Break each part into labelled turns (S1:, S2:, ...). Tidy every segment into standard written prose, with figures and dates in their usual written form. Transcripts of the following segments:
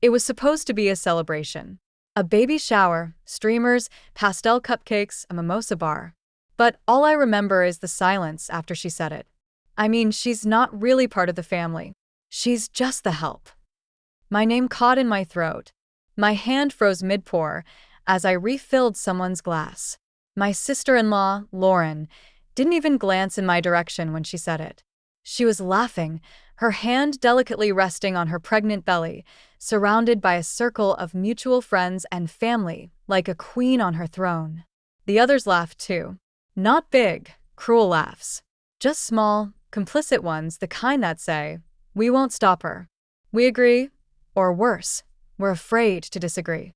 S1: It was supposed to be a celebration. A baby shower, streamers, pastel cupcakes, a mimosa bar. But all I remember is the silence after she said it. I mean, she's not really part of the family. She's just the help. My name caught in my throat. My hand froze mid-pour as I refilled someone's glass. My sister-in-law, Lauren, didn't even glance in my direction when she said it. She was laughing, her hand delicately resting on her pregnant belly, surrounded by a circle of mutual friends and family, like a queen on her throne. The others laughed too. Not big, cruel laughs. Just small, complicit ones, the kind that say, "We won't stop her. We agree," or worse, "We're afraid to disagree."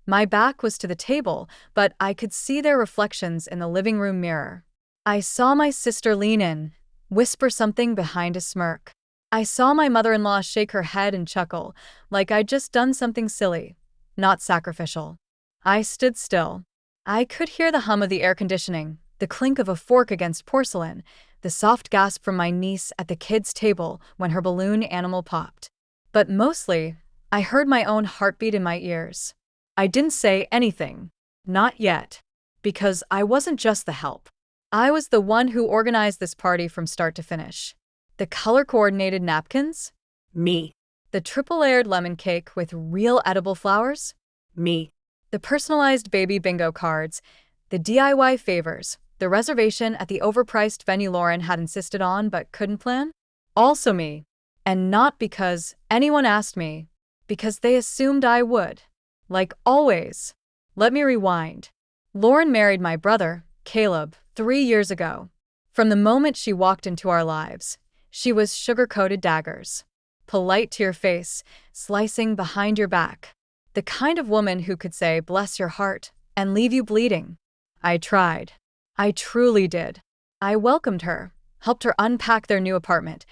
S1: My back was to the table, but I could see their reflections in the living room mirror. I saw my sister lean in, whisper something behind a smirk. I saw my mother-in-law shake her head and chuckle, like I'd just done something silly, not sacrificial. I stood still. I could hear the hum of the air conditioning, the clink of a fork against porcelain, the soft gasp from my niece at the kids' table when her balloon animal popped. But mostly, I heard my own heartbeat in my ears. I didn't say anything. Not yet. Because I wasn't just the help. I was the one who organized this party from start to finish. The color-coordinated napkins?
S2: Me.
S1: The triple-layered lemon cake with real edible flowers?
S2: Me.
S1: The personalized baby bingo cards, the DIY favors, the reservation at the overpriced venue Lauren had insisted on but couldn't plan? Also me. And not because anyone asked me, because they assumed I would. Like always. Let me rewind. Lauren married my brother, Caleb, 3 years ago. From the moment she walked into our lives, she was sugar-coated daggers. Polite to your face, slicing behind your back. The kind of woman who could say, "Bless your heart," and leave you bleeding. I tried. I truly did. I welcomed her, helped her unpack their new apartment,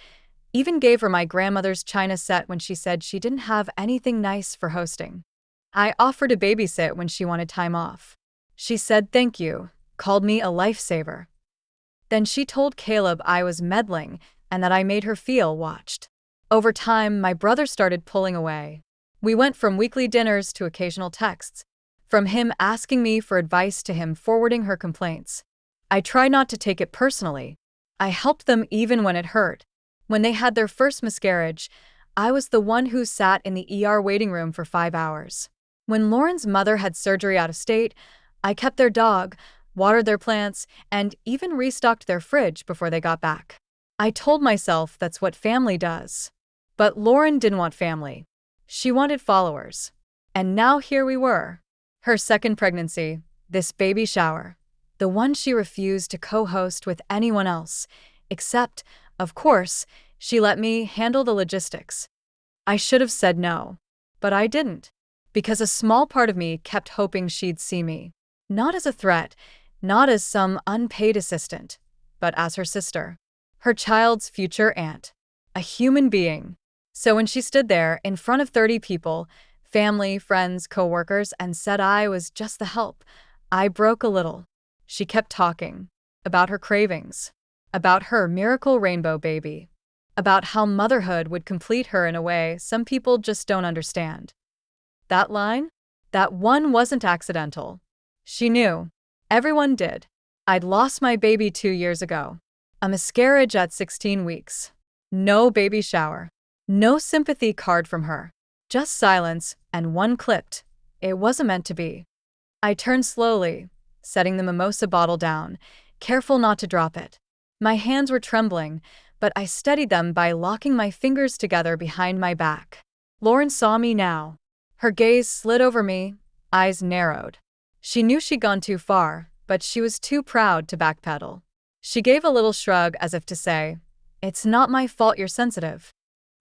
S1: even gave her my grandmother's china set when she said she didn't have anything nice for hosting. I offered to babysit when she wanted time off. She said thank you, called me a lifesaver. Then she told Caleb I was meddling and that I made her feel watched. Over time, my brother started pulling away. We went from weekly dinners to occasional texts, from him asking me for advice to him forwarding her complaints. I tried not to take it personally. I helped them even when it hurt. When they had their first miscarriage, I was the one who sat in the ER waiting room for 5 hours. When Lauren's mother had surgery out of state, I kept their dog, watered their plants, and even restocked their fridge before they got back. I told myself that's what family does. But Lauren didn't want family. She wanted followers. And now here we were. Her second pregnancy, this baby shower. The one she refused to co-host with anyone else, except, of course, she let me handle the logistics. I should have said no. But I didn't. Because a small part of me kept hoping she'd see me. Not as a threat, not as some unpaid assistant, but as her sister. Her child's future aunt. A human being. So when she stood there in front of 30 people, family, friends, co-workers, and said I was just the help, I broke a little. She kept talking. About her cravings. About her miracle rainbow baby. About how motherhood would complete her in a way some people just don't understand. That line? That one wasn't accidental. She knew. Everyone did. I'd lost my baby 2 years ago. A miscarriage at 16 weeks. No baby shower. No sympathy card from her. Just silence, and one clipped. It wasn't meant to be. I turned slowly, setting the mimosa bottle down, careful not to drop it. My hands were trembling, but I steadied them by locking my fingers together behind my back. Lauren saw me now. Her gaze slid over me, eyes narrowed. She knew she'd gone too far, but she was too proud to backpedal. She gave a little shrug as if to say, "It's not my fault you're sensitive."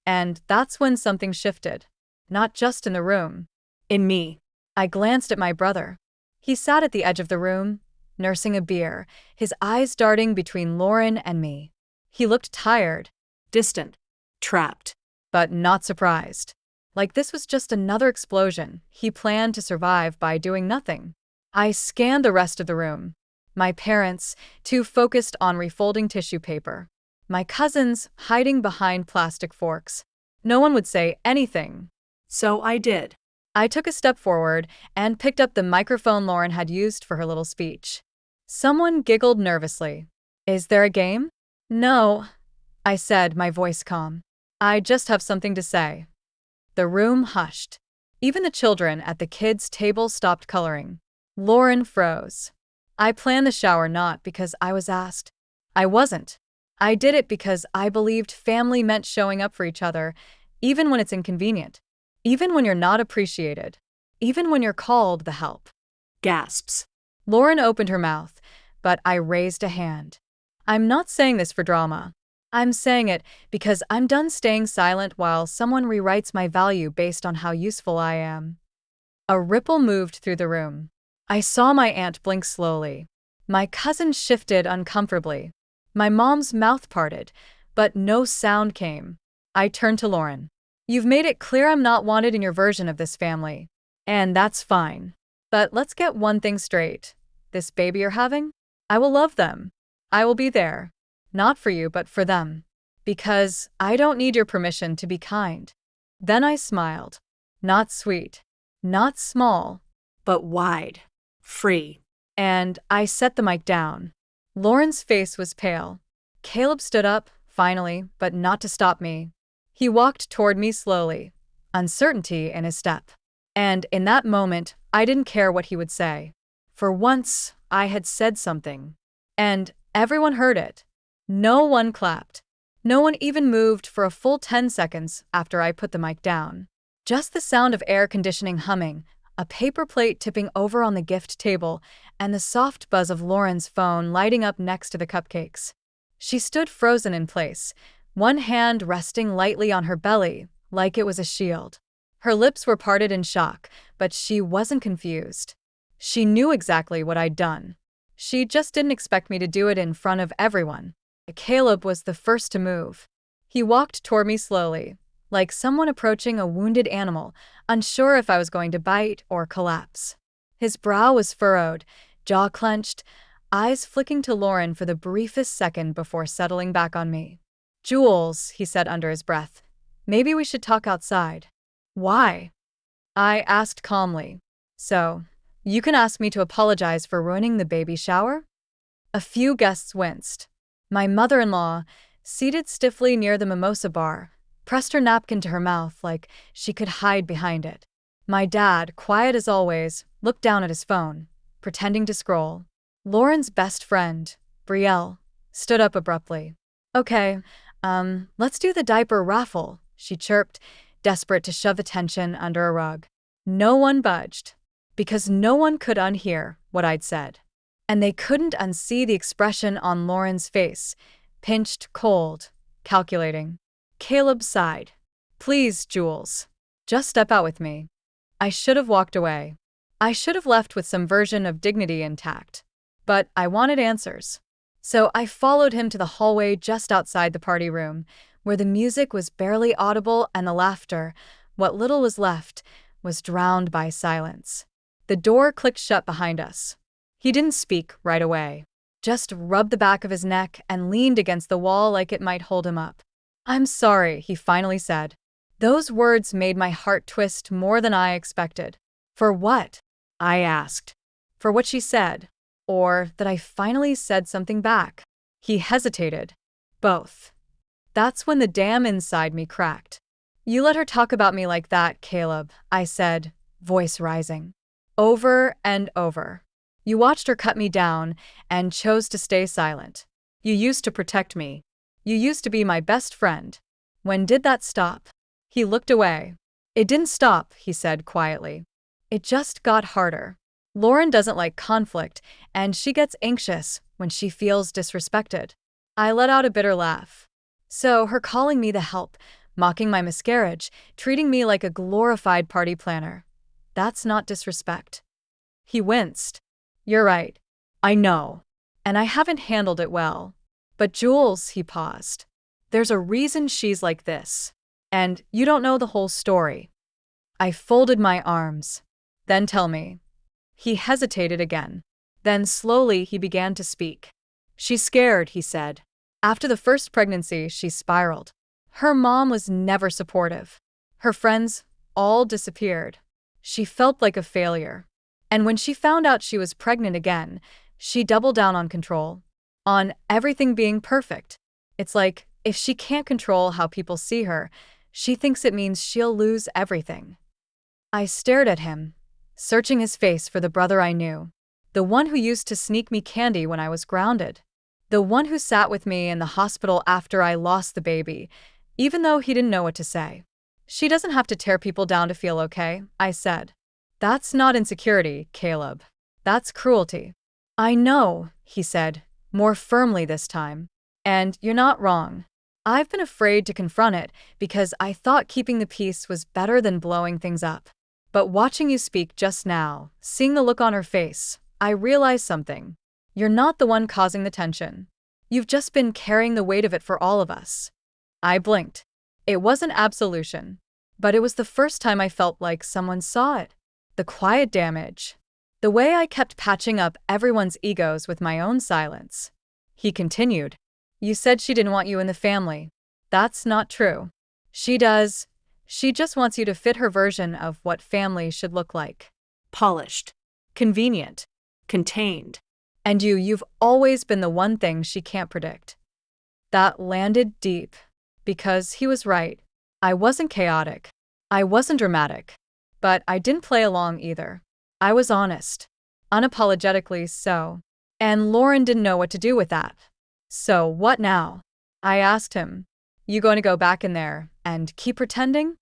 S1: And that's when something shifted. Not just in the room. In me. I glanced at my brother. He sat at the edge of the room, nursing a beer, his eyes darting between Lauren and me. He looked tired, distant, trapped, but not surprised. Like this was just another explosion he planned to survive by doing nothing. I scanned the rest of the room. My parents, too focused on refolding tissue paper. My cousins, hiding behind plastic forks. No one would say anything.
S2: So I did.
S1: I took a step forward and picked up the microphone Lauren had used for her little speech. Someone giggled nervously. Is there a game? No, I said, my voice calm. I just have something to say. The room hushed. Even the children at the kids' table stopped coloring. Lauren froze. I planned the shower not because I was asked. I wasn't. I did it because I believed family meant showing up for each other, even when it's inconvenient, even when you're not appreciated, even when you're called the help.
S2: Gasps.
S1: Lauren opened her mouth, but I raised a hand. I'm not saying this for drama. I'm saying it because I'm done staying silent while someone rewrites my value based on how useful I am. A ripple moved through the room. I saw my aunt blink slowly. My cousin shifted uncomfortably. My mom's mouth parted, but no sound came. I turned to Lauren. You've made it clear I'm not wanted in your version of this family. And that's fine. But let's get one thing straight. This baby you're having? I will love them. I will be there. Not for you, but for them. Because I don't need your permission to be kind. Then I smiled. Not sweet. Not small.
S2: But wide. Free.
S1: And I set the mic down. Lauren's face was pale. Caleb stood up, finally, but not to stop me. He walked toward me slowly, uncertainty in his step. And in that moment, I didn't care what he would say. For once, I had said something. And everyone heard it. No one clapped. No one even moved for a full 10 seconds after I put the mic down. Just the sound of air conditioning humming, a paper plate tipping over on the gift table, and the soft buzz of Lauren's phone lighting up next to the cupcakes. She stood frozen in place, one hand resting lightly on her belly, like it was a shield. Her lips were parted in shock, but she wasn't confused. She knew exactly what I'd done. She just didn't expect me to do it in front of everyone. Caleb was the first to move. He walked toward me slowly, like someone approaching a wounded animal, unsure if I was going to bite or collapse. His brow was furrowed, jaw clenched, eyes flicking to Lauren for the briefest second before settling back on me. Jules, he said under his breath, maybe we should talk outside. Why? I asked calmly. So, you can ask me to apologize for ruining the baby shower? A few guests winced. My mother-in-law, seated stiffly near the mimosa bar, pressed her napkin to her mouth like she could hide behind it. My dad, quiet as always, looked down at his phone, pretending to scroll. Lauren's best friend, Brielle, stood up abruptly. Okay, let's do the diaper raffle, she chirped, desperate to shove attention under a rug. No one budged, because no one could unhear what I'd said. And they couldn't unsee the expression on Lauren's face, pinched, cold, calculating. Caleb sighed. Please, Jules. Just step out with me. I should have walked away. I should have left with some version of dignity intact. But I wanted answers. So I followed him to the hallway just outside the party room, where the music was barely audible and the laughter, what little was left, was drowned by silence. The door clicked shut behind us. He didn't speak right away, just rubbed the back of his neck and leaned against the wall like it might hold him up. I'm sorry, he finally said. Those words made my heart twist more than I expected. For what? I asked. For what she said. Or that I finally said something back. He hesitated. Both. That's when the dam inside me cracked. You let her talk about me like that, Caleb, I said, voice rising. Over and over. You watched her cut me down and chose to stay silent. You used to protect me. You used to be my best friend. When did that stop? He looked away. It didn't stop, he said quietly. It just got harder. Lauren doesn't like conflict, and she gets anxious when she feels disrespected. I let out a bitter laugh. So her calling me the help, mocking my miscarriage, treating me like a glorified party planner. That's not disrespect. He winced. You're right. I know. And I haven't handled it well. But Jules, he paused. There's a reason she's like this. And you don't know the whole story. I folded my arms. Then tell me. He hesitated again. Then slowly he began to speak. She's scared, he said. After the first pregnancy, she spiraled. Her mom was never supportive. Her friends, all disappeared. She felt like a failure. And when she found out she was pregnant again, she doubled down on control, on everything being perfect. It's like, if she can't control how people see her, she thinks it means she'll lose everything. I stared at him, searching his face for the brother I knew. The one who used to sneak me candy when I was grounded. The one who sat with me in the hospital after I lost the baby, even though he didn't know what to say. She doesn't have to tear people down to feel okay, I said. That's not insecurity, Caleb. That's cruelty. I know, he said, more firmly this time. And you're not wrong. I've been afraid to confront it because I thought keeping the peace was better than blowing things up. But watching you speak just now, seeing the look on her face, I realized something. You're not the one causing the tension. You've just been carrying the weight of it for all of us. I blinked. It wasn't absolution, but it was the first time I felt like someone saw it. The quiet damage. The way I kept patching up everyone's egos with my own silence. He continued. You said she didn't want you in the family. That's not true. She does. She just wants you to fit her version of what family should look like.
S2: Polished.
S1: Convenient.
S2: Contained.
S1: And you've always been the one thing she can't predict. That landed deep. Because he was right. I wasn't chaotic. I wasn't dramatic. But I didn't play along either. I was honest. Unapologetically so. And Lauren didn't know what to do with that. So what now? I asked him. You going to go back in there and keep pretending?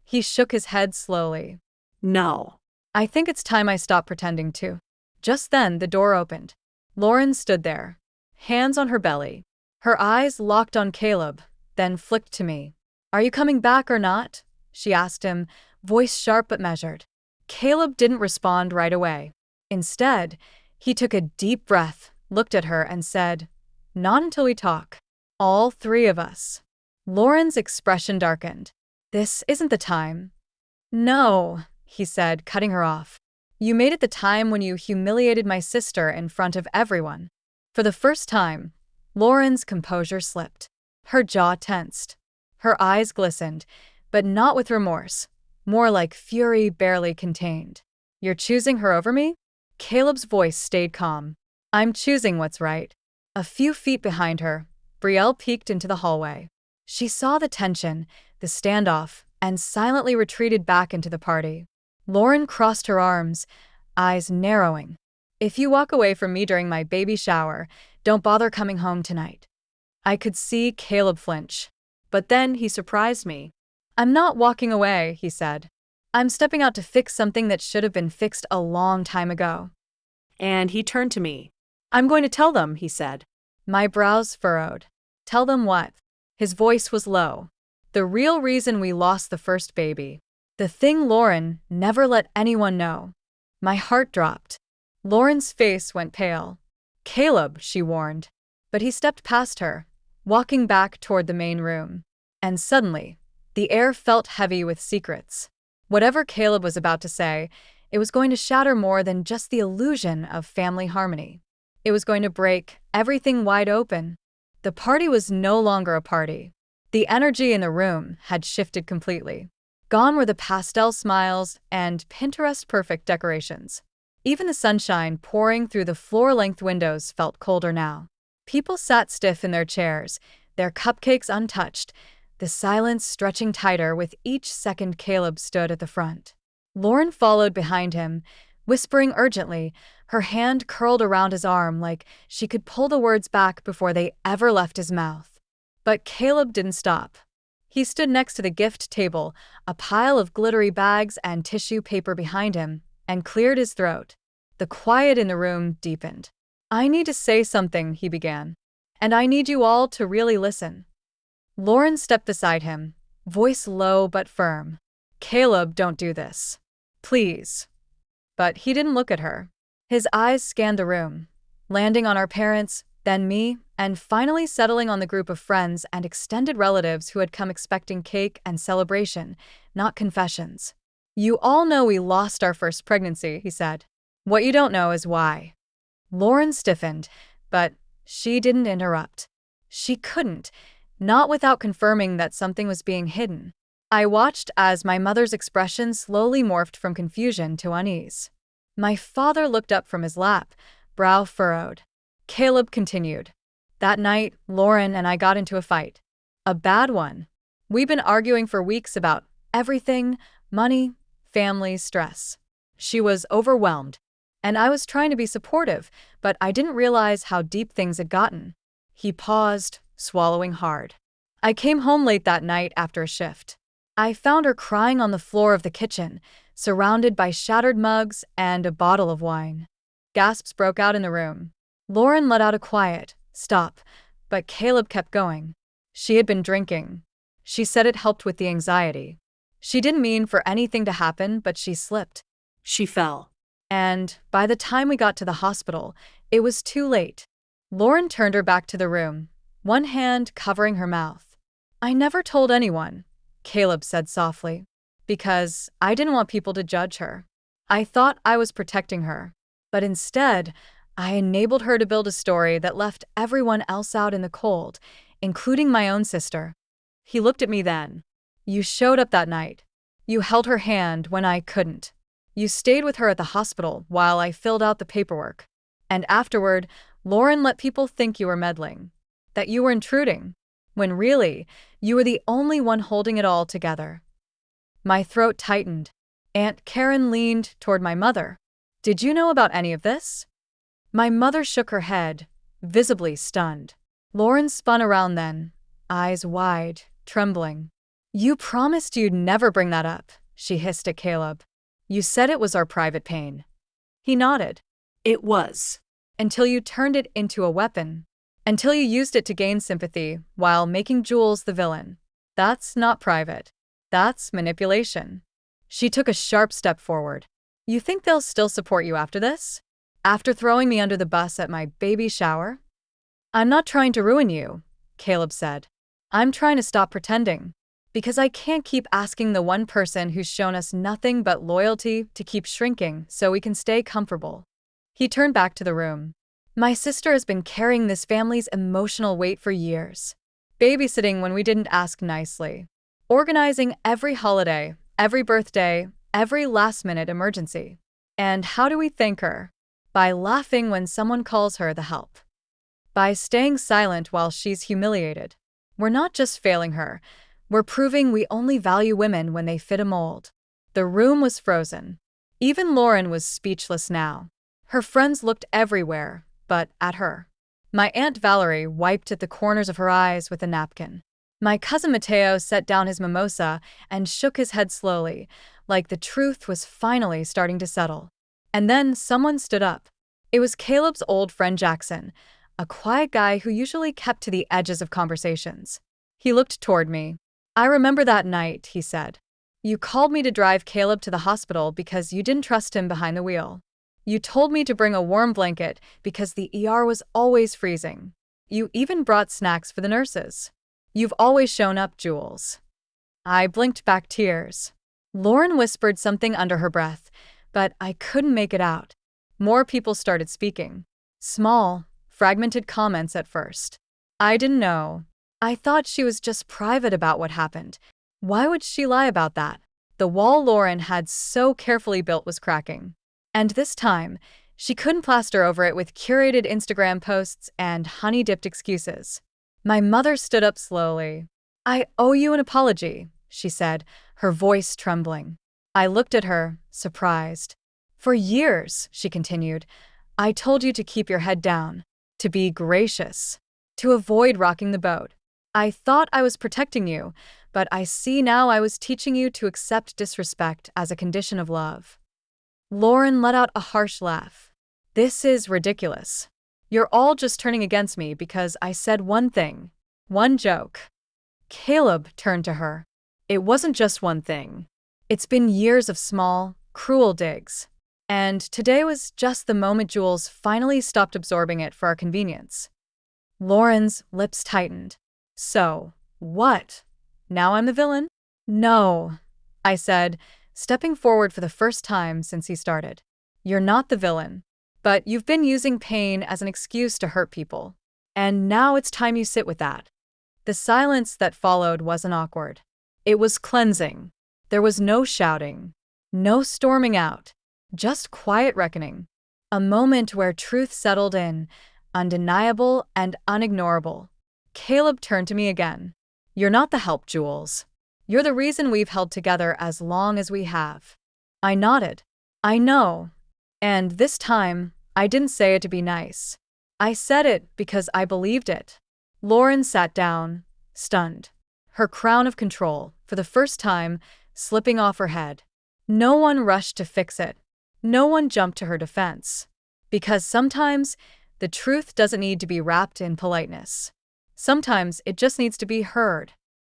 S1: He shook his head slowly.
S2: No.
S1: I think it's time I stopped pretending too. Just then the door opened. Lauren stood there, hands on her belly. Her eyes locked on Caleb, then flicked to me. Are you coming back or not? She asked him, voice sharp but measured. Caleb didn't respond right away. Instead, he took a deep breath, looked at her and said, not until we talk. All three of us. Lauren's expression darkened. This isn't the time. No, he said, cutting her off. You made it the time when you humiliated my sister in front of everyone. For the first time, Lauren's composure slipped. Her jaw tensed. Her eyes glistened, but not with remorse, more like fury barely contained. You're choosing her over me? Caleb's voice stayed calm. I'm choosing what's right. A few feet behind her, Brielle peeked into the hallway. She saw the tension, the standoff, and silently retreated back into the party. Lauren crossed her arms, eyes narrowing. If you walk away from me during my baby shower, don't bother coming home tonight. I could see Caleb flinch. But then he surprised me. I'm not walking away, he said. I'm stepping out to fix something that should have been fixed a long time ago.
S2: And he turned to me. I'm going to tell them, he said.
S1: My brows furrowed. Tell them what? His voice was low. The real reason we lost the first baby. The thing Lauren never let anyone know. My heart dropped. Lauren's face went pale. Caleb, she warned. But he stepped past her, walking back toward the main room. And suddenly, the air felt heavy with secrets. Whatever Caleb was about to say, it was going to shatter more than just the illusion of family harmony. It was going to break everything wide open. The party was no longer a party. The energy in the room had shifted completely. Gone were the pastel smiles and Pinterest-perfect decorations. Even the sunshine pouring through the floor-length windows felt colder now. People sat stiff in their chairs, their cupcakes untouched, the silence stretching tighter with each second Caleb stood at the front. Lauren followed behind him, whispering urgently, her hand curled around his arm like she could pull the words back before they ever left his mouth. But Caleb didn't stop. He stood next to the gift table, a pile of glittery bags and tissue paper behind him, and cleared his throat. The quiet in the room deepened. I need to say something, he began. And I need you all to really listen. Lauren stepped beside him, voice low but firm. Caleb, don't do this. Please. But he didn't look at her. His eyes scanned the room, landing on our parents, then me, and finally settling on the group of friends and extended relatives who had come expecting cake and celebration, not confessions. You all know we lost our first pregnancy, he said. What you don't know is why. Lauren stiffened, but she didn't interrupt. She couldn't, not without confirming that something was being hidden. I watched as my mother's expression slowly morphed from confusion to unease. My father looked up from his lap, brow furrowed. Caleb continued. That night, Lauren and I got into a fight. A bad one. We've been arguing for weeks about everything: money, family, stress. She was overwhelmed, and I was trying to be supportive, but I didn't realize how deep things had gotten. He paused, swallowing hard. I came home late that night after a shift. I found her crying on the floor of the kitchen, surrounded by shattered mugs and a bottle of wine. Gasps broke out in the room. Lauren let out a quiet stop, but Caleb kept going. She had been drinking. She said it helped with the anxiety. She didn't mean for anything to happen, but she slipped.
S2: She fell.
S1: And by the time we got to the hospital, it was too late. Lauren turned her back to the room, one hand covering her mouth. I never told anyone, Caleb said softly, because I didn't want people to judge her. I thought I was protecting her, but instead, I enabled her to build a story that left everyone else out in the cold, including my own sister. He looked at me then. You showed up that night. You held her hand when I couldn't. You stayed with her at the hospital while I filled out the paperwork. And afterward, Lauren let people think you were meddling, that you were intruding, when really, you were the only one holding it all together. My throat tightened. Aunt Karen leaned toward my mother. Did you know about any of this? My mother shook her head, visibly stunned. Lauren spun around then, eyes wide, trembling. You promised you'd never bring that up, she hissed at Caleb. You said it was our private pain. He nodded.
S2: It was.
S1: Until you turned it into a weapon. Until you used it to gain sympathy while making Jules the villain. That's not private. That's manipulation. She took a sharp step forward. You think they'll still support you after this? After throwing me under the bus at my baby shower? I'm not trying to ruin you, Caleb said. I'm trying to stop pretending. Because I can't keep asking the one person who's shown us nothing but loyalty to keep shrinking so we can stay comfortable. He turned back to the room. My sister has been carrying this family's emotional weight for years. Babysitting when we didn't ask nicely. Organizing every holiday, every birthday, every last-minute emergency. And how do we thank her? By laughing when someone calls her the help. By staying silent while she's humiliated. We're not just failing her. We're proving we only value women when they fit a mold. The room was frozen. Even Lauren was speechless now. Her friends looked everywhere, but at her. My Aunt Valerie wiped at the corners of her eyes with a napkin. My cousin Mateo set down his mimosa and shook his head slowly, like the truth was finally starting to settle. And then someone stood up. It was Caleb's old friend Jackson, a quiet guy who usually kept to the edges of conversations. He looked toward me. I remember that night, he said. You called me to drive Caleb to the hospital because you didn't trust him behind the wheel. You told me to bring a warm blanket because the ER was always freezing. You even brought snacks for the nurses. You've always shown up, Jules. I blinked back tears. Lauren whispered something under her breath, but I couldn't make it out. More people started speaking. Small, fragmented comments at first. I didn't know. I thought she was just private about what happened. Why would she lie about that? The wall Lauren had so carefully built was cracking. And this time, she couldn't plaster over it with curated Instagram posts and honey-dipped excuses. My mother stood up slowly. I owe you an apology, she said, her voice trembling. I looked at her, surprised. For years, she continued, I told you to keep your head down, to be gracious, to avoid rocking the boat. I thought I was protecting you, but I see now I was teaching you to accept disrespect as a condition of love. Lauren let out a harsh laugh. This is ridiculous. You're all just turning against me because I said one thing, one joke. Caleb turned to her. It wasn't just one thing. It's been years of small, cruel digs. And today was just the moment Jules finally stopped absorbing it for our convenience. Lauren's lips tightened. So, what? Now I'm the villain? No, I said, stepping forward for the first time since he started. You're not the villain, but you've been using pain as an excuse to hurt people. And now it's time you sit with that. The silence that followed wasn't awkward. It was cleansing. There was no shouting, no storming out, just quiet reckoning. A moment where truth settled in, undeniable and unignorable. Caleb turned to me again. You're not the help, Jules. You're the reason we've held together as long as we have. I nodded. I know. And this time, I didn't say it to be nice. I said it because I believed it. Lauren sat down, stunned. Her crown of control, for the first time, slipping off her head. No one rushed to fix it. No one jumped to her defense. Because sometimes, the truth doesn't need to be wrapped in politeness. Sometimes it just needs to be heard.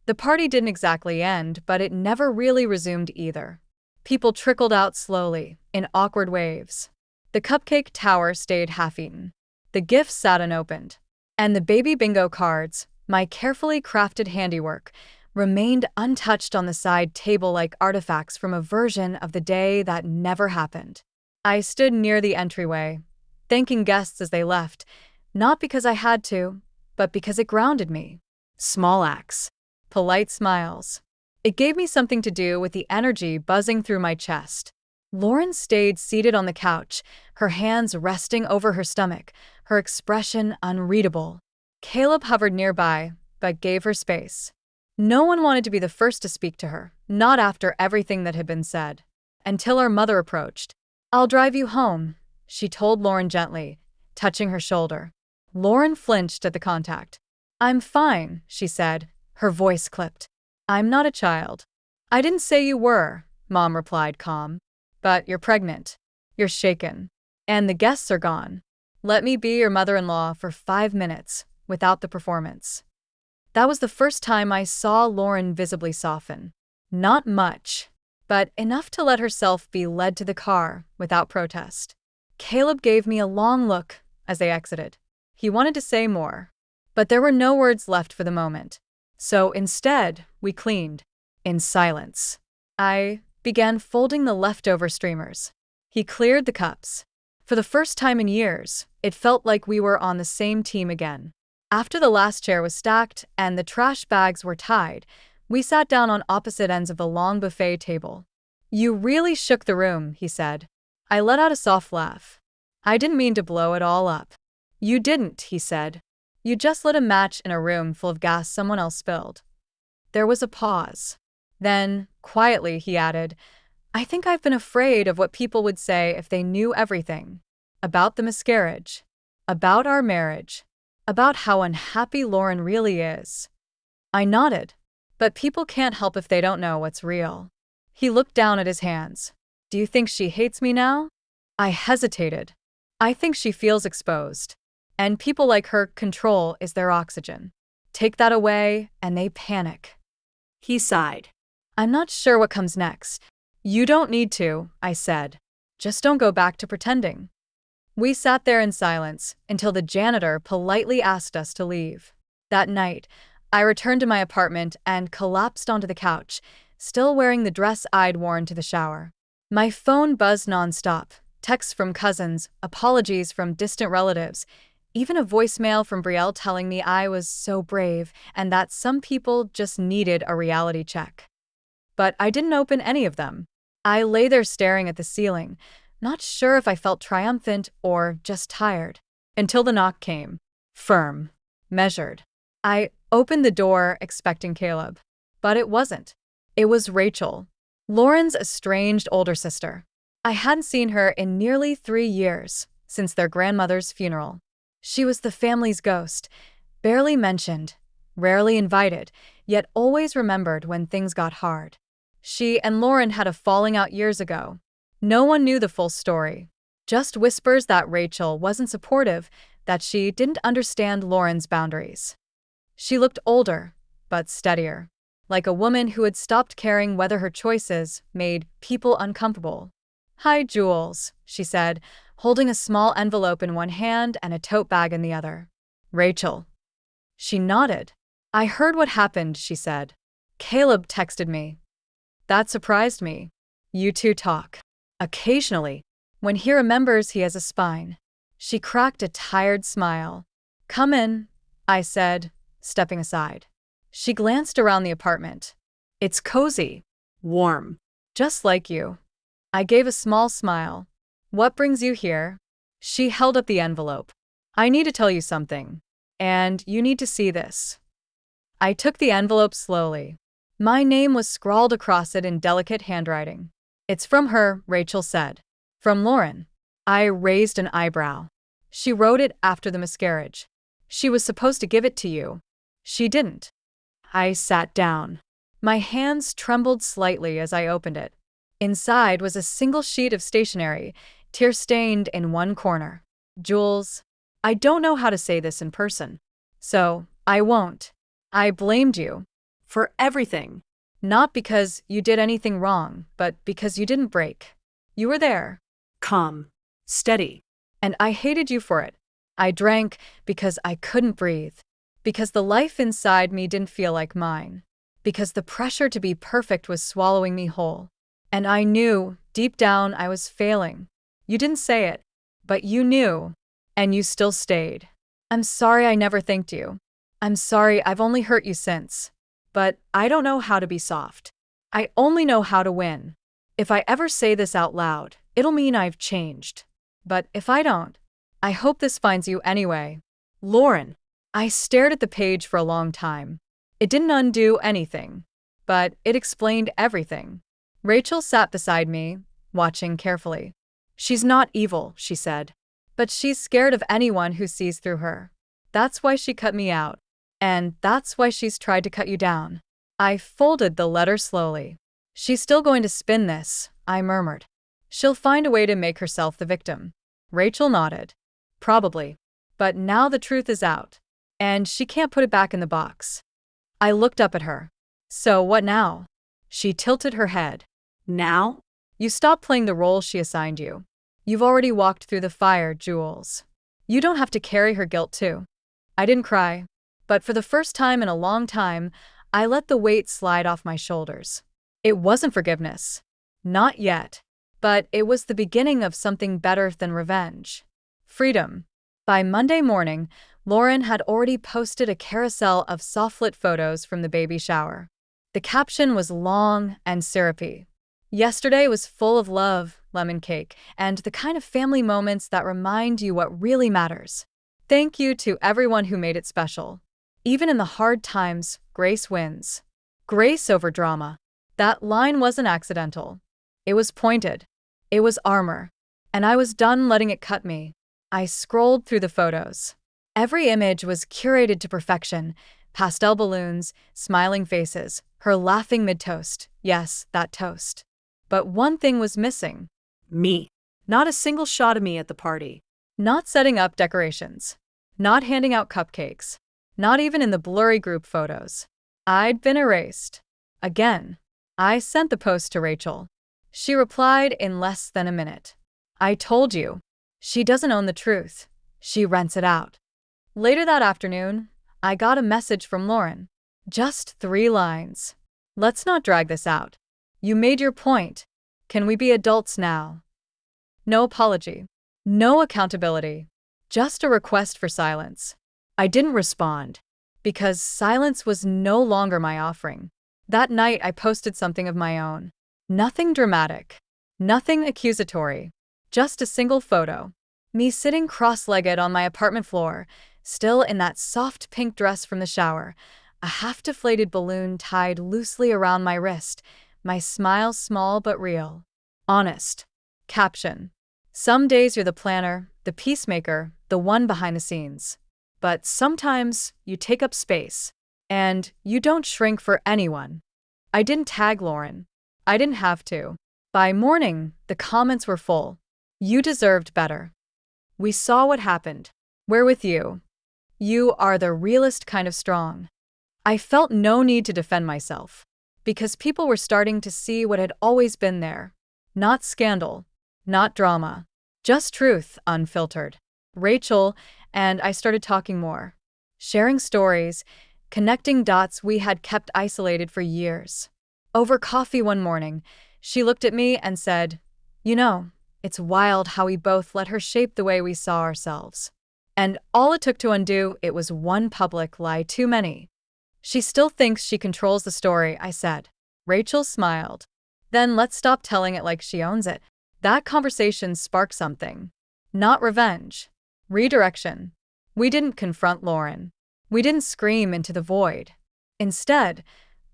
S1: The party didn't exactly end, but it never really resumed either. People trickled out slowly, in awkward waves. The cupcake tower stayed half-eaten. The gifts sat unopened. And the baby bingo cards, my carefully crafted handiwork, remained untouched on the side table like artifacts from a version of the day that never happened. I stood near the entryway, thanking guests as they left, not because I had to, but because it grounded me. Small acts. Polite smiles. It gave me something to do with the energy buzzing through my chest. Lauren stayed seated on the couch, her hands resting over her stomach, her expression unreadable. Caleb hovered nearby, but gave her space. No one wanted to be the first to speak to her, not after everything that had been said. Until her mother approached. I'll drive you home, she told Lauren gently, touching her shoulder. Lauren flinched at the contact. I'm fine, she said, her voice clipped. I'm not a child. I didn't say you were, Mom replied calm. But you're pregnant. You're shaken. And the guests are gone. Let me be your mother-in-law for 5 minutes, without the performance. That was the first time I saw Lauren visibly soften. Not much, but enough to let herself be led to the car without protest. Caleb gave me a long look as they exited. He wanted to say more, but there were no words left for the moment. So instead, we cleaned. In silence. I began folding the leftover streamers. He cleared the cups. For the first time in years, it felt like we were on the same team again. After the last chair was stacked and the trash bags were tied, we sat down on opposite ends of the long buffet table. You really shook the room, he said. I let out a soft laugh. I didn't mean to blow it all up. You didn't, he said. You just lit a match in a room full of gas someone else spilled. There was a pause. Then, quietly, he added, I think I've been afraid of what people would say if they knew everything. About the miscarriage. About our marriage. About how unhappy Lauren really is. I nodded. But people can't help if they don't know what's real. He looked down at his hands. Do you think she hates me now? I hesitated. I think she feels exposed. And people like her, control is their oxygen. Take that away, and they panic.
S2: He sighed.
S1: I'm not sure what comes next. You don't need to, I said. Just don't go back to pretending. We sat there in silence until the janitor politely asked us to leave. That night, I returned to my apartment and collapsed onto the couch, still wearing the dress I'd worn to the shower. My phone buzzed nonstop, texts from cousins, apologies from distant relatives, even a voicemail from Brielle telling me I was so brave and that some people just needed a reality check. But I didn't open any of them. I lay there staring at the ceiling, not sure if I felt triumphant or just tired, until the knock came. Firm. Measured. I opened the door expecting Caleb. But it wasn't. It was Rachel, Lauren's estranged older sister. I hadn't seen her in nearly 3 years, since their grandmother's funeral. She was the family's ghost, barely mentioned, rarely invited, yet always remembered when things got hard. She and Lauren had a falling out years ago. No one knew the full story. Just whispers that Rachel wasn't supportive, that she didn't understand Lauren's boundaries. She looked older, but steadier, like a woman who had stopped caring whether her choices made people uncomfortable. Hi, Jules, she said, holding a small envelope in one hand and a tote bag in the other. Rachel. She nodded. I heard what happened, she said. Caleb texted me. That surprised me. You two talk. Occasionally, when he remembers he has a spine. She cracked a tired smile. Come in, I said, stepping aside. She glanced around the apartment.
S2: It's cozy. Warm.
S1: Just like you. I gave a small smile. What brings you here? She held up the envelope. I need to tell you something. And you need to see this. I took the envelope slowly. My name was scrawled across it in delicate handwriting. It's from her, Rachel said. From Lauren. I raised an eyebrow. She wrote it after the miscarriage. She was supposed to give it to you. She didn't. I sat down. My hands trembled slightly as I opened it. Inside was a single sheet of stationery, tear-stained in one corner. Jules, I don't know how to say this in person. So, I won't. I blamed you.
S2: For everything.
S1: Not because you did anything wrong, but because you didn't break. You were there.
S2: Calm. Steady.
S1: And I hated you for it. I drank because I couldn't breathe. Because the life inside me didn't feel like mine. Because the pressure to be perfect was swallowing me whole. And I knew, deep down, I was failing. You didn't say it, but you knew. And you still stayed. I'm sorry I never thanked you. I'm sorry I've only hurt you since. But I don't know how to be soft. I only know how to win. If I ever say this out loud, it'll mean I've changed. But if I don't, I hope this finds you anyway.
S2: Lauren.
S1: I stared at the page for a long time. It didn't undo anything, but it explained everything. Rachel sat beside me, watching carefully. She's not evil, she said. But she's scared of anyone who sees through her. That's why she cut me out. And that's why she's tried to cut you down. I folded the letter slowly. She's still going to spin this, I murmured. She'll find a way to make herself the victim. Rachel nodded. Probably. But now the truth is out. And she can't put it back in the box. I looked up at her. So what now? She tilted her head.
S2: Now?
S1: You stop playing the role she assigned you. You've already walked through the fire, Jules. You don't have to carry her guilt too. I didn't cry. But for the first time in a long time, I let the weight slide off my shoulders. It wasn't forgiveness. Not yet. But it was the beginning of something better than revenge. Freedom. By Monday morning, Lauren had already posted a carousel of soft-lit photos from the baby shower. The caption was long and syrupy. Yesterday was full of love, lemon cake, and the kind of family moments that remind you what really matters. Thank you to everyone who made it special. Even in the hard times, grace wins. Grace over drama. That line wasn't accidental. It was pointed. It was armor. And I was done letting it cut me. I scrolled through the photos. Every image was curated to perfection. Pastel balloons, smiling faces, her laughing mid-toast. Yes, that toast. But one thing was missing.
S2: Me. Not a single shot of me at the party.
S1: Not setting up decorations. Not handing out cupcakes. Not even in the blurry group photos. I'd been erased. Again. I sent the post to Rachel. She replied in less than a minute. I told you. She doesn't own the truth. She rents it out. Later that afternoon, I got a message from Lauren. Just 3 lines. Let's not drag this out. You made your point. Can we be adults now? No apology. No accountability. Just a request for silence. I didn't respond. Because silence was no longer my offering. That night I posted something of my own. Nothing dramatic. Nothing accusatory. Just a single photo. Me sitting cross-legged on my apartment floor, still in that soft pink dress from the shower, a half-deflated balloon tied loosely around my wrist, my smile small but real. Honest. Caption. Some days you're the planner, the peacemaker, the one behind the scenes. But sometimes you take up space. And you don't shrink for anyone. I didn't tag Lauren. I didn't have to. By morning, the comments were full. You deserved better. We saw what happened. We're with you. You are the realest kind of strong. I felt no need to defend myself. Because people were starting to see what had always been there. Not scandal. Not drama. Just truth, unfiltered. Rachel and I started talking more. Sharing stories, connecting dots we had kept isolated for years. Over coffee one morning, she looked at me and said, "You know, it's wild how we both let her shape the way we saw ourselves. And all it took to undo it was one public lie too many." She still thinks she controls the story, I said. Rachel smiled. Then let's stop telling it like she owns it. That conversation sparked something. Not revenge. Redirection. We didn't confront Lauren. We didn't scream into the void. Instead,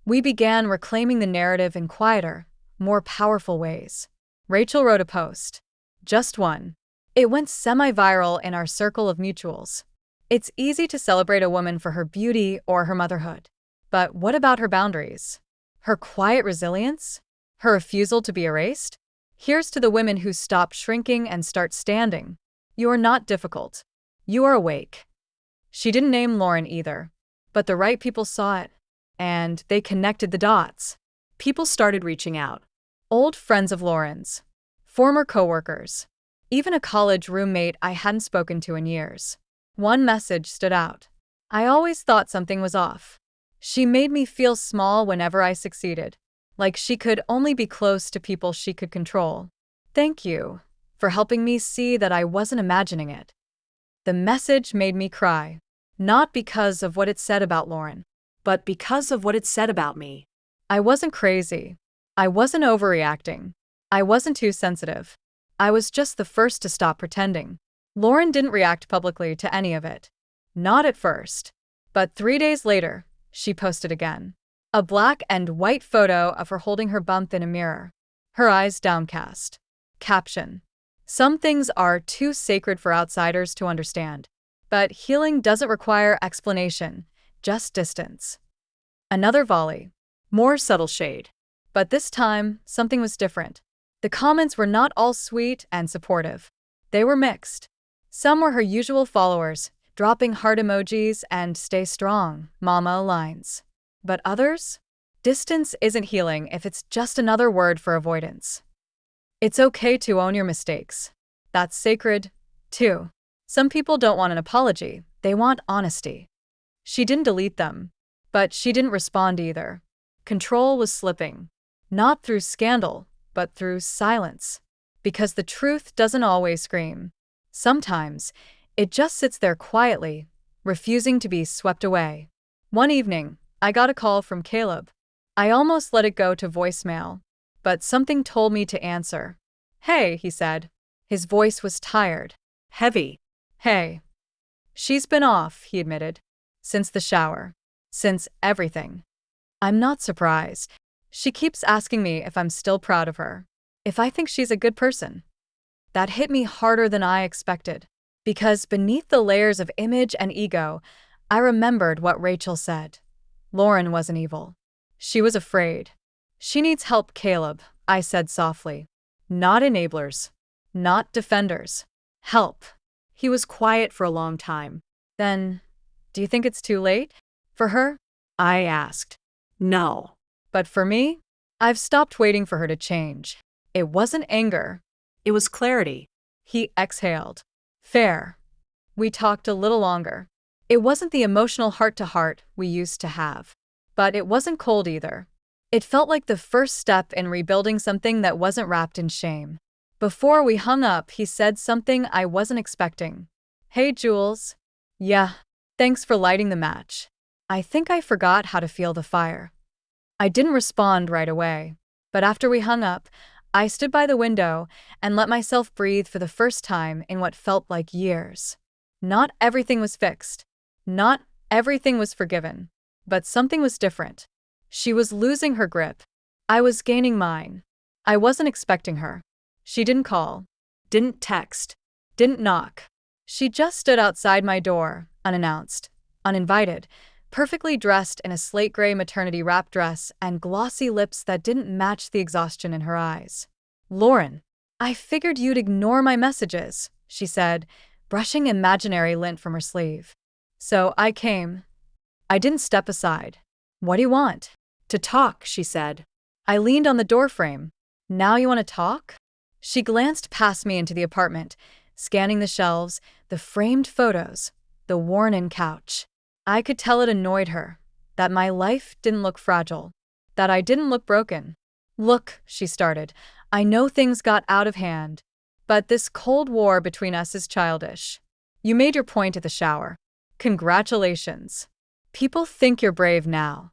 S1: we began reclaiming the narrative in quieter, more powerful ways. Rachel wrote a post. Just one. It went semi-viral in our circle of mutuals. It's easy to celebrate a woman for her beauty or her motherhood. But what about her boundaries? Her quiet resilience? Her refusal to be erased? Here's to the women who stop shrinking and start standing. You are not difficult. You are awake. She didn't name Lauren either, but the right people saw it, and they connected the dots.
S2: People started reaching out.
S1: Old friends of Lauren's, former coworkers, even a college roommate I hadn't spoken to in years. One message stood out. I always thought something was off. She made me feel small whenever I succeeded, like she could only be close to people she could control. Thank you for helping me see that I wasn't imagining it. The message made me cry, not because of what it said about Lauren,
S2: But because of what it said about me.
S1: I wasn't crazy. I wasn't overreacting. I wasn't too sensitive. I was just the first to stop pretending. Lauren didn't react publicly to any of it. Not at first. But 3 days later, she posted again. A black and white photo of her holding her bump in a mirror. Her eyes downcast. Caption. Some things are too sacred for outsiders to understand. But healing doesn't require explanation, just distance. Another volley. More subtle shade. But this time, something was different. The comments were not all sweet and supportive. They were mixed. Some were her usual followers, dropping heart emojis and "stay strong, mama" lines. But others? Distance isn't healing if it's just another word for avoidance. It's okay to own your mistakes. That's sacred, too. Some people don't want an apology, they want honesty. She didn't delete them, but she didn't respond either. Control was slipping. Not through scandal, but through silence. Because the truth doesn't always scream. Sometimes, it just sits there quietly, refusing to be swept away. One evening, I got a call from Caleb. I almost let it go to voicemail, but something told me to answer. "Hey," he said. His voice was tired.
S2: Heavy.
S1: "Hey." "She's been off," he admitted. "Since the shower. Since everything." I'm not surprised. She keeps asking me if I'm still proud of her. If I think she's a good person. That hit me harder than I expected. Because beneath the layers of image and ego, I remembered what Rachel said. Lauren wasn't evil. She was afraid. "She needs help, Caleb," I said softly. "Not enablers. Not defenders. Help."
S2: He was quiet for a long time.
S1: Then, do you think it's too late? For her? I asked.
S2: No.
S1: But for me? I've stopped waiting for her to change. It wasn't anger.
S2: It was clarity.
S1: He exhaled. Fair. We talked a little longer. It wasn't the emotional heart-to-heart we used to have. But it wasn't cold either. It felt like the first step in rebuilding something that wasn't wrapped in shame. Before we hung up, he said something I wasn't expecting. "Hey, Jules." "Yeah. Thanks for lighting the match." I think I forgot how to feel the fire. I didn't respond right away. But after we hung up, I stood by the window and let myself breathe for the first time in what felt like years. Not everything was fixed. Not everything was forgiven. But something was different. She was losing her grip. I was gaining mine. I wasn't expecting her. She didn't call. Didn't text. Didn't knock. She just stood outside my door, unannounced, uninvited, perfectly dressed in a slate gray maternity wrap dress and glossy lips that didn't match the exhaustion in her eyes. "Lauren, I figured you'd ignore my messages," she said, brushing imaginary lint from her sleeve. "So I came." I didn't step aside. "What do you want?"
S2: To talk, she said.
S1: I leaned on the doorframe. "Now you want to talk?" She glanced past me into the apartment, scanning the shelves, the framed photos, the worn-in couch. I could tell it annoyed her, that my life didn't look fragile, that I didn't look broken. "Look," she started, "I know things got out of hand, but this cold war between us is childish. You made your point at the shower. Congratulations. People think you're brave now."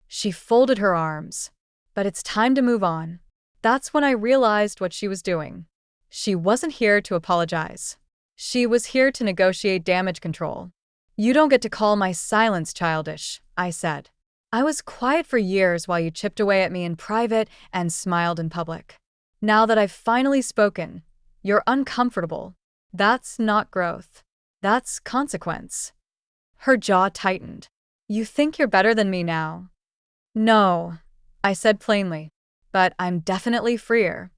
S1: She folded her arms. but it's time to move on. That's when I realized what she was doing. She wasn't here to apologize. She was here to negotiate damage control. You don't get to call my silence childish, I said. I was quiet for years while you chipped away at me in private and smiled in public. Now that I've finally spoken, you're uncomfortable. That's not growth. That's consequence. Her jaw tightened. You think you're better than me now? No, I said plainly, but I'm definitely freer.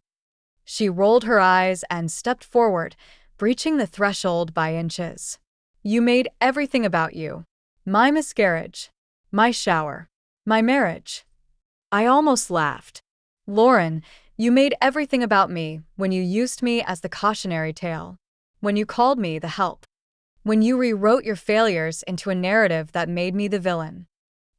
S1: She rolled her eyes and stepped forward, breaching the threshold by inches. You made everything about you. My miscarriage. My shower. My marriage. I almost laughed. Lauren, you made everything about me when you used me as the cautionary tale. When you called me the help. When you rewrote your failures into a narrative that made me the villain.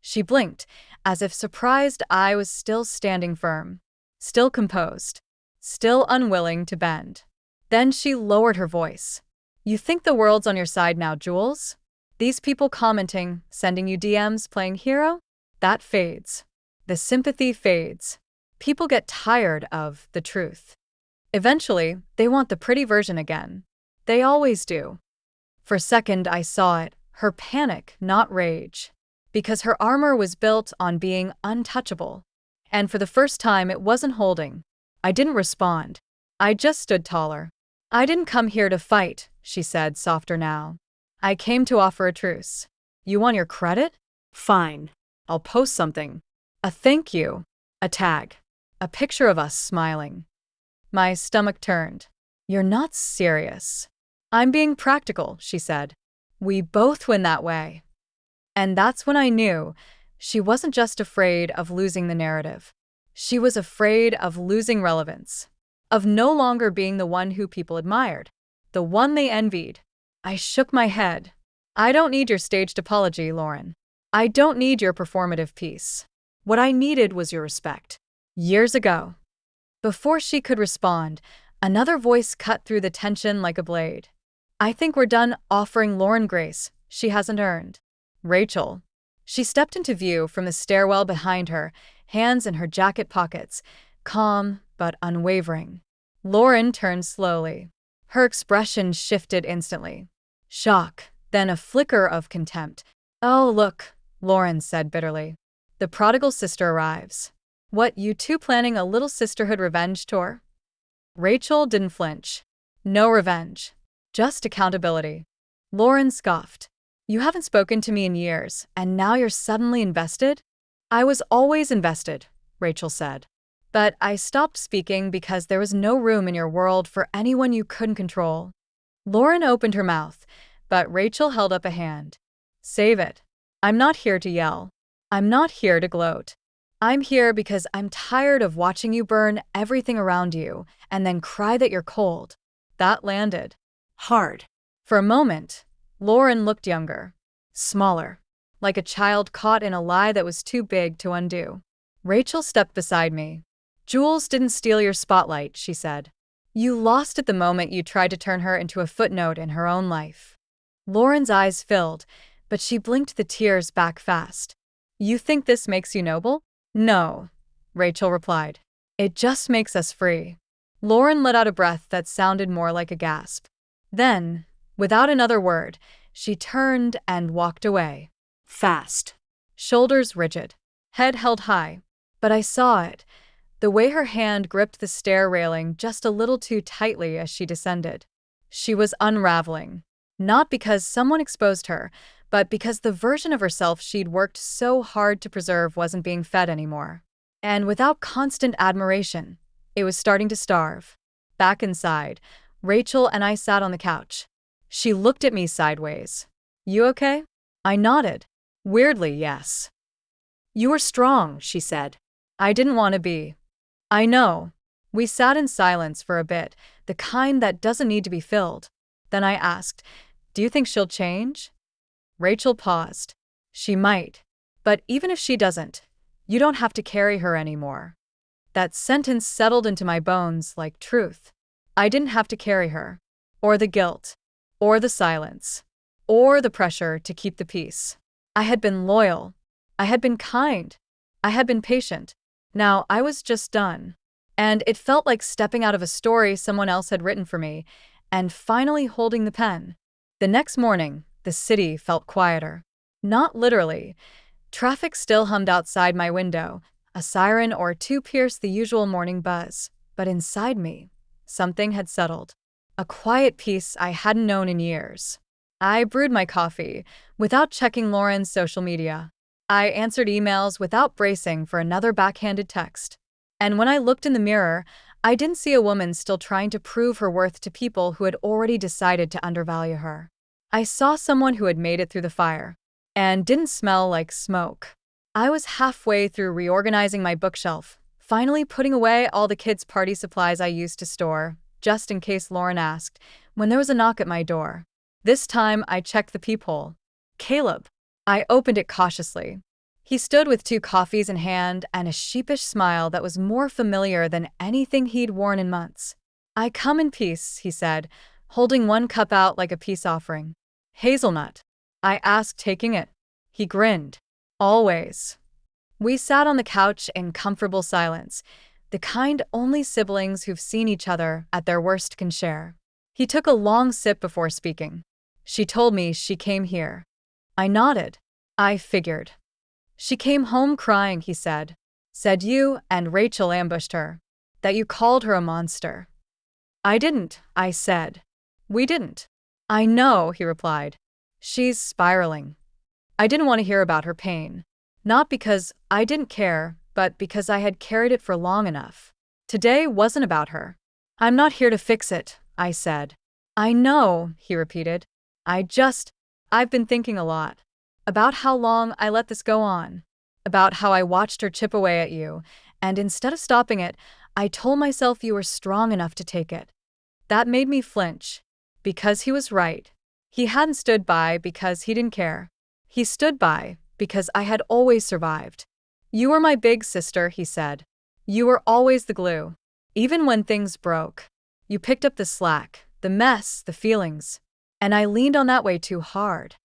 S1: She blinked, as if surprised I was still standing firm. Still composed. Still unwilling to bend. Then she lowered her voice. You think the world's on your side now, Jules? These people commenting, sending you DMs, playing hero? That fades. The sympathy fades. People get tired of the truth. Eventually, they want the pretty version again. They always do. For a second, I saw it, her panic, not rage. Because her armor was built on being untouchable. And for the first time, it wasn't holding. I didn't respond. I just stood taller. I didn't come here to fight, she said, softer now. I came to offer a truce. You want your credit?
S2: Fine.
S1: I'll post something. A thank you. A tag. A picture of us smiling. My stomach turned. You're not serious. I'm being practical, she said. We both win that way. And that's when I knew she wasn't just afraid of losing the narrative. She was afraid of losing relevance. Of no longer being the one who people admired. The one they envied. I shook my head. I don't need your staged apology, Lauren. I don't need your performative piece. What I needed was your respect. Years ago. Before she could respond, another voice cut through the tension like a blade. I think we're done offering Lauren grace she hasn't earned. Rachel. She stepped into view from the stairwell behind her, hands in her jacket pockets, calm but unwavering. Lauren turned slowly. Her expression shifted instantly. Shock, then a flicker of contempt. Oh, look, Lauren said bitterly. The prodigal sister arrives. What, you two planning a little sisterhood revenge tour? Rachel didn't flinch. No revenge. Just accountability. Lauren scoffed. You haven't spoken to me in years, and now you're suddenly invested? I was always invested, Rachel said. But I stopped speaking because there was no room in your world for anyone you couldn't control. Lauren opened her mouth, but Rachel held up a hand. Save it. I'm not here to yell. I'm not here to gloat. I'm here because I'm tired of watching you burn everything around you and then cry that you're cold. That landed hard. For a moment, Lauren looked younger, smaller, like a child caught in a lie that was too big to undo. Rachel stepped beside me. Jules didn't steal your spotlight, she said. You lost it the moment you tried to turn her into a footnote in her own life. Lauren's eyes filled, but she blinked the tears back fast. You think this makes you noble? No, Rachel replied. It just makes us free. Lauren let out a breath that sounded more like a gasp. Then, without another word, she turned and walked away.
S2: Fast.
S1: Shoulders rigid. Head held high. But I saw it. The way her hand gripped the stair railing just a little too tightly as she descended. She was unraveling. Not because someone exposed her, but because the version of herself she'd worked so hard to preserve wasn't being fed anymore. And without constant admiration, it was starting to starve. Back inside, Rachel and I sat on the couch. She looked at me sideways. You okay? I nodded. Weirdly, yes. You were strong, she said. I didn't want to be. I know. We sat in silence for a bit, the kind that doesn't need to be filled. Then I asked, do you think she'll change? Rachel paused. She might. But even if she doesn't, you don't have to carry her anymore. That sentence settled into my bones like truth. I didn't have to carry her. Or the guilt. Or the silence. Or the pressure to keep the peace. I had been loyal. I had been kind. I had been patient. Now, I was just done. And it felt like stepping out of a story someone else had written for me, and finally holding the pen. The next morning, the city felt quieter. Not literally. Traffic still hummed outside my window. A siren or two pierced the usual morning buzz. But inside me, something had settled. A quiet peace I hadn't known in years. I brewed my coffee without checking Lauren's social media. I answered emails without bracing for another backhanded text. And when I looked in the mirror, I didn't see a woman still trying to prove her worth to people who had already decided to undervalue her. I saw someone who had made it through the fire and didn't smell like smoke. I was halfway through reorganizing my bookshelf, finally putting away all the kids' party supplies I used to store, just in case Lauren asked, when there was a knock at my door. This time, I checked the peephole. Caleb. I opened it cautiously. He stood with two coffees in hand and a sheepish smile that was more familiar than anything he'd worn in months. "I come in peace," he said, holding one cup out like a peace offering. "Hazelnut?" I asked, taking it. He grinned. "Always." We sat on the couch in comfortable silence, the kind only siblings who've seen each other at their worst can share. He took a long sip before speaking. "She told me she came here." I nodded. "I figured." "She came home crying," he said. "Said you and Rachel ambushed her. That you called her a monster." "I didn't," I said. "We didn't." "I know," he replied. "She's spiraling." I didn't want to hear about her pain. Not because I didn't care, but because I had carried it for long enough. Today wasn't about her. "I'm not here to fix it," I said. "I know," he repeated. I've been thinking a lot. About how long I let this go on. About how I watched her chip away at you, and instead of stopping it, I told myself you were strong enough to take it. That made me flinch. Because he was right. He hadn't stood by because he didn't care. He stood by because I had always survived. "You were my big sister," he said. "You were always the glue. Even when things broke. You picked up the slack, the mess, the feelings. And I leaned on that way too hard."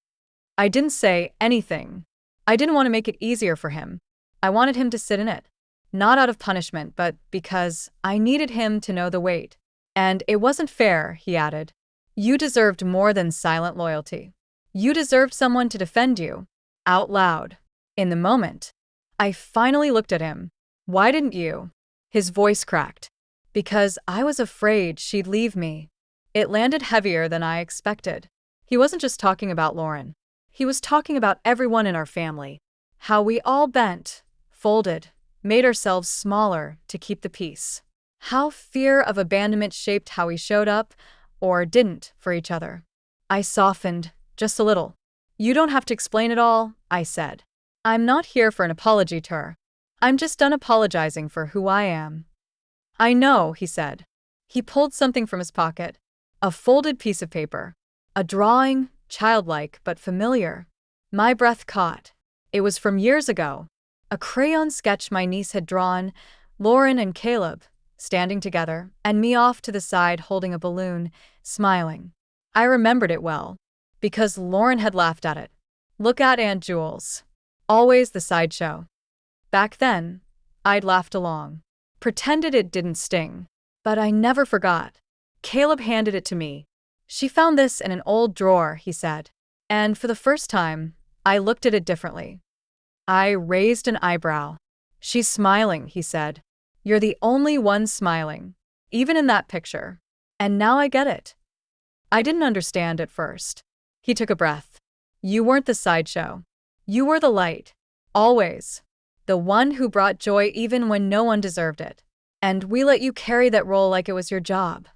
S1: I didn't say anything. I didn't want to make it easier for him. I wanted him to sit in it. Not out of punishment, but because I needed him to know the weight. "And it wasn't fair," he added. "You deserved more than silent loyalty. You deserved someone to defend you." Out loud. In the moment. I finally looked at him. "Why didn't you?" His voice cracked. "Because I was afraid she'd leave me." It landed heavier than I expected. He wasn't just talking about Lauren. He was talking about everyone in our family. How we all bent, folded, made ourselves smaller to keep the peace. How fear of abandonment shaped how we showed up, or didn't, for each other. I softened, just a little. "You don't have to explain it all," I said. "I'm not here for an apology tour. I'm just done apologizing for who I am." "I know," he said. He pulled something from his pocket. A folded piece of paper. A drawing, childlike but familiar. My breath caught. It was from years ago. A crayon sketch my niece had drawn, Lauren and Caleb, standing together, and me off to the side holding a balloon, smiling. I remembered it well. Because Lauren had laughed at it. "Look at Aunt Jules." Always the sideshow. Back then, I'd laughed along. Pretended it didn't sting. But I never forgot. Caleb handed it to me. "She found this in an old drawer," he said. And for the first time, I looked at it differently. I raised an eyebrow. "She's smiling," he said. "You're the only one smiling. Even in that picture. And now I get it." I didn't understand at first. He took a breath. "You weren't the sideshow. You were the light. Always. The one who brought joy even when no one deserved it. And we let you carry that role like it was your job."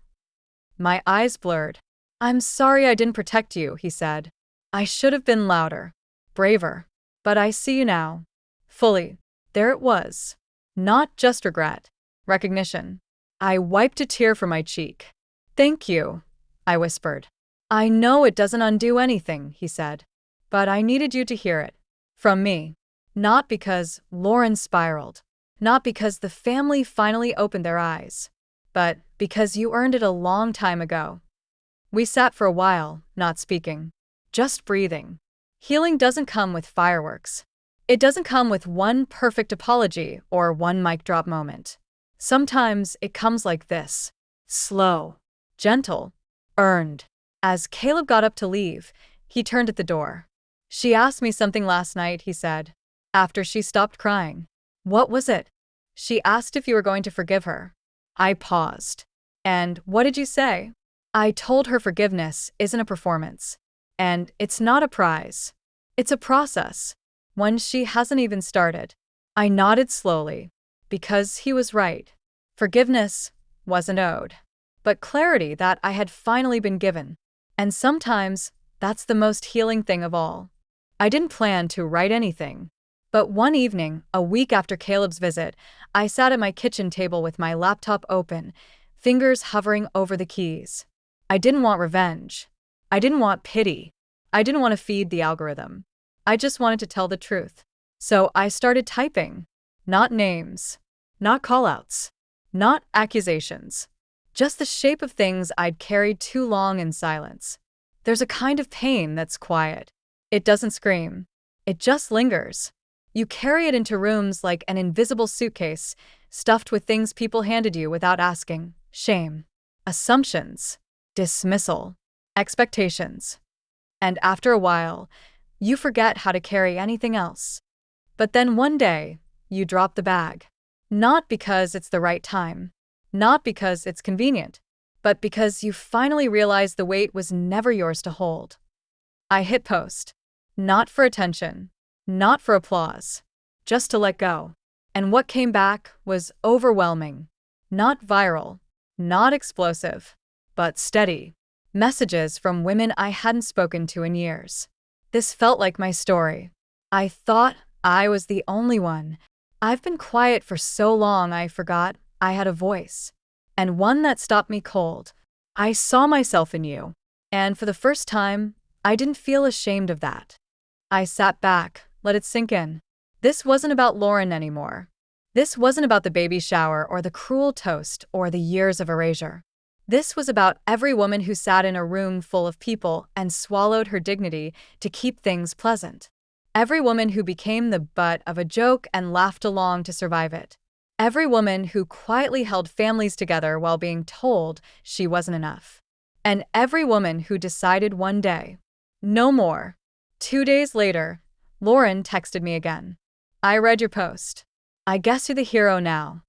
S1: My eyes blurred. "I'm sorry I didn't protect you," he said. "I should have been louder. Braver. But I see you now. Fully. There it was. Not just regret. Recognition." I wiped a tear from my cheek. "Thank you," I whispered. "I know it doesn't undo anything," he said. "But I needed you to hear it. From me. Not because Lauren spiraled. Not because the family finally opened their eyes. But because you earned it a long time ago." We sat for a while, not speaking. Just breathing. Healing doesn't come with fireworks. It doesn't come with one perfect apology or one mic drop moment. Sometimes it comes like this: slow, gentle, earned. As Caleb got up to leave, he turned at the door. "She asked me something last night," he said, after she stopped crying. "What was it?" "She asked if you were going to forgive her." I paused. "And what did you say?" "I told her forgiveness isn't a performance. And it's not a prize. It's a process. One she hasn't even started." I nodded slowly, because he was right. Forgiveness wasn't owed, but clarity that I had finally been given. And sometimes, that's the most healing thing of all. I didn't plan to write anything. But one evening, a week after Caleb's visit, I sat at my kitchen table with my laptop open, fingers hovering over the keys. I didn't want revenge. I didn't want pity. I didn't want to feed the algorithm. I just wanted to tell the truth. So I started typing. Not names. Not callouts. Not accusations. Just the shape of things I'd carried too long in silence. There's a kind of pain that's quiet. It doesn't scream. It just lingers. You carry it into rooms like an invisible suitcase, stuffed with things people handed you without asking. Shame. Assumptions. Dismissal. Expectations. And after a while, you forget how to carry anything else. But then one day, you drop the bag. Not because it's the right time. Not because it's convenient. But because you finally realize the weight was never yours to hold. I hit post. Not for attention. Not for applause. Just to let go. And what came back was overwhelming. Not viral. Not explosive. But steady. Messages from women I hadn't spoken to in years. This felt like my story. I thought I was the only one. I've been quiet for so long I forgot I had a voice. And one that stopped me cold. I saw myself in you. And for the first time, I didn't feel ashamed of that. I sat back, let it sink in. This wasn't about Lauren anymore. This wasn't about the baby shower or the cruel toast or the years of erasure. This was about every woman who sat in a room full of people and swallowed her dignity to keep things pleasant. Every woman who became the butt of a joke and laughed along to survive it. Every woman who quietly held families together while being told she wasn't enough. And every woman who decided one day, no more. 2 days later, Lauren texted me again. "I read your post. I guess you're the hero now.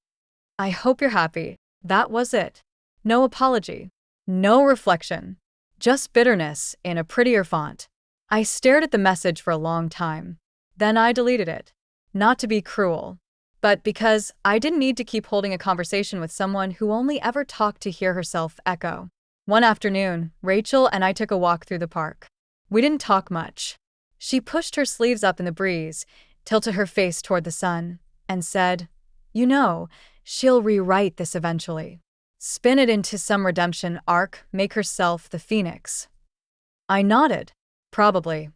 S1: I hope you're happy." That was it. No apology. No reflection. Just bitterness in a prettier font. I stared at the message for a long time. Then I deleted it. Not to be cruel, but because I didn't need to keep holding a conversation with someone who only ever talked to hear herself echo. One afternoon, Rachel and I took a walk through the park. We didn't talk much. She pushed her sleeves up in the breeze, tilted her face toward the sun, and said, "You know, she'll rewrite this eventually. Spin it into some redemption arc, make herself the phoenix." I nodded. "Probably.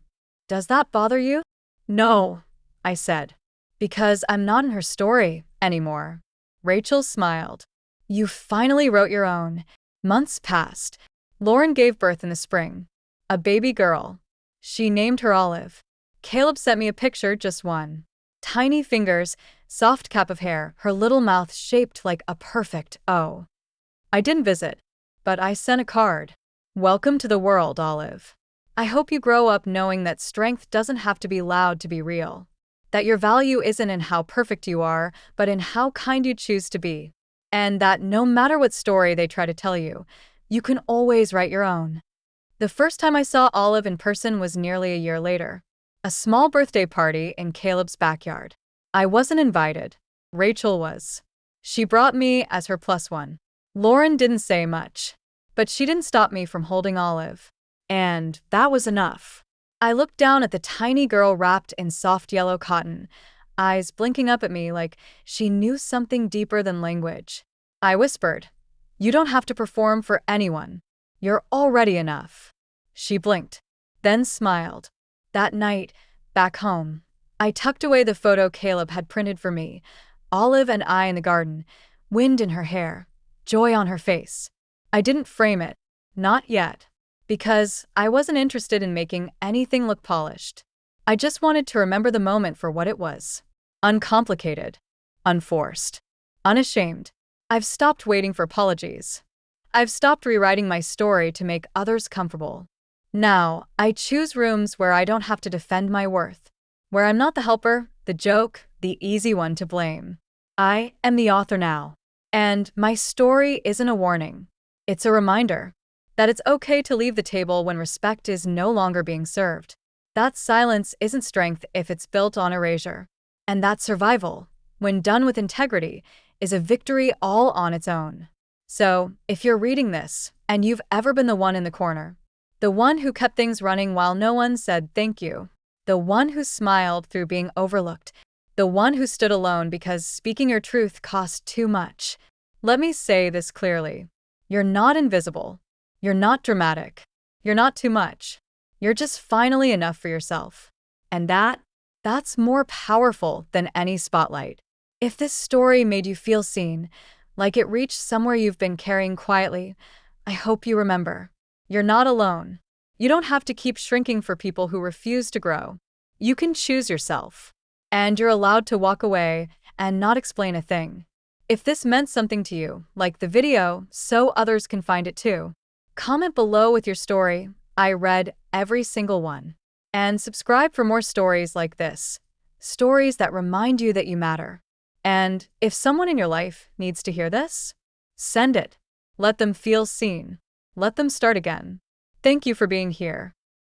S1: Does that bother you?" "No," I said. "Because I'm not in her story anymore." Rachel smiled. "You finally wrote your own." Months passed. Lauren gave birth in the spring. A baby girl. She named her Olive. Caleb sent me a picture, just one. Tiny fingers, soft cap of hair, her little mouth shaped like a perfect O. I didn't visit, but I sent a card. "Welcome to the world, Olive. I hope you grow up knowing that strength doesn't have to be loud to be real. That your value isn't in how perfect you are, but in how kind you choose to be. And that no matter what story they try to tell you, you can always write your own." The first time I saw Olive in person was nearly a year later. A small birthday party in Caleb's backyard. I wasn't invited. Rachel was. She brought me as her plus one. Lauren didn't say much, but she didn't stop me from holding Olive. And that was enough. I looked down at the tiny girl wrapped in soft yellow cotton, eyes blinking up at me like she knew something deeper than language. I whispered, "You don't have to perform for anyone. You're already enough." She blinked, then smiled. That night, back home, I tucked away the photo Caleb had printed for me, Olive and I in the garden, wind in her hair, joy on her face. I didn't frame it, not yet, because I wasn't interested in making anything look polished. I just wanted to remember the moment for what it was. Uncomplicated. Unforced. Unashamed. I've stopped waiting for apologies. I've stopped rewriting my story to make others comfortable. Now, I choose rooms where I don't have to defend my worth, where I'm not the helper, the joke, the easy one to blame. I am the author now. And my story isn't a warning. It's a reminder that it's okay to leave the table when respect is no longer being served. That silence isn't strength if it's built on erasure. And that survival, when done with integrity, is a victory all on its own. So, if you're reading this, and you've ever been the one in the corner, the one who kept things running while no one said thank you, the one who smiled through being overlooked, the one who stood alone because speaking your truth cost too much, let me say this clearly. You're not invisible. You're not dramatic. You're not too much. You're just finally enough for yourself. And that's more powerful than any spotlight. If this story made you feel seen, like it reached somewhere you've been carrying quietly, I hope you remember. You're not alone. You don't have to keep shrinking for people who refuse to grow. You can choose yourself. And you're allowed to walk away and not explain a thing. If this meant something to you, like the video so others can find it too, comment below with your story. I read every single one. And subscribe for more stories like this. Stories that remind you that you matter. And if someone in your life needs to hear this, send it. Let them feel seen. Let them start again. Thank you for being here.